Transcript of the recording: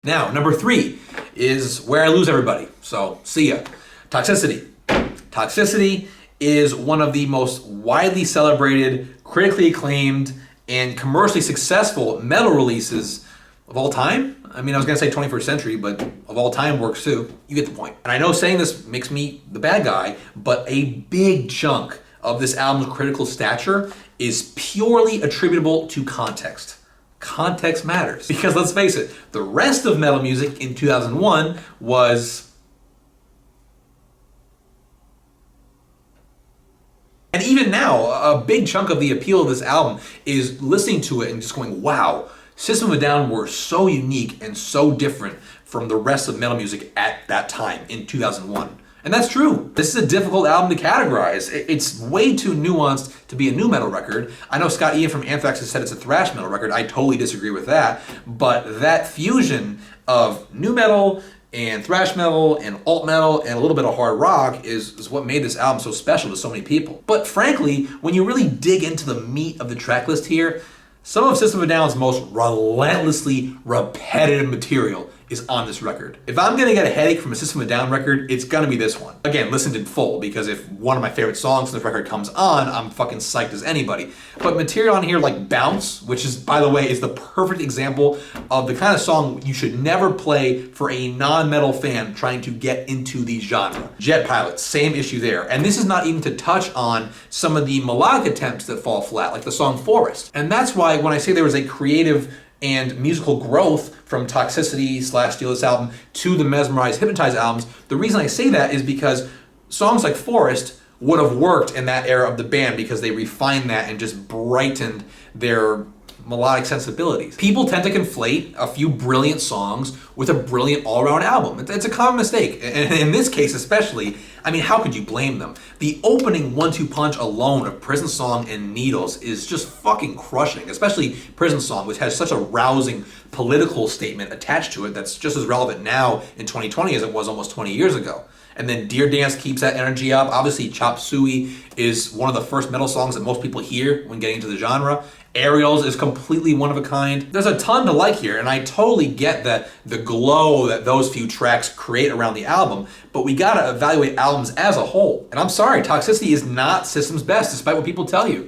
Now, number 3 is where I lose everybody. So, see ya. Toxicity. Toxicity is one of the most widely celebrated, critically acclaimed, and commercially successful metal releases of all time. I mean, I was going to say 21st century, but of all time works too. You get the point. And I know saying this makes me the bad guy, but a big chunk of this album's critical stature is purely attributable to context. Context matters. Because let's face it, the rest of metal music in 2001 was... And even now, a big chunk of the appeal of this album is listening to it and just going, wow, System of a Down were so unique and so different from the rest of metal music at that time in 2001. And that's true. This is a difficult album to categorize. It's way too nuanced to be a nu metal record. I know Scott Ian from Anthrax has said it's a thrash metal record. I totally disagree with that. But that fusion of nu metal and thrash metal and alt metal and a little bit of hard rock is what made this album so special to so many people. But frankly, when you really dig into the meat of the track list here, some of System of a Down's most relentlessly repetitive material is on this record. If I'm gonna get a headache from a System of a Down record, it's gonna be this one. Again, listened in full, because if one of my favorite songs on this record comes on, I'm fucking psyched as anybody. But material on here like Bounce, which is, by the way, is the perfect example of the kind of song you should never play for a non-metal fan trying to get into the genre. Jet Pilot, same issue there. And this is not even to touch on some of the melodic attempts that fall flat, like the song Forest. And that's why when I say there was a creative and musical growth from Toxicity / Steal This album to the Mesmerize, Hypnotize albums, the reason I say that is because songs like Forest would have worked in that era of the band because they refined that and just brightened their melodic sensibilities. People tend to conflate a few brilliant songs with a brilliant all-around album. It's a common mistake, and in this case especially, I mean, how could you blame them? The opening 1-2 punch alone of Prison Song and Needles is just fucking crushing, especially Prison Song, which has such a rousing political statement attached to it that's just as relevant now in 2020 as it was almost 20 years ago. And then Deer Dance keeps that energy up. Obviously, Chop Suey is one of the first metal songs that most people hear when getting into the genre. Aerials is completely one of a kind. There's a ton to like here, and I totally get that the glow that those few tracks create around the album, but we gotta evaluate albums as a whole. And I'm sorry, Toxicity is not System's best, despite what people tell you.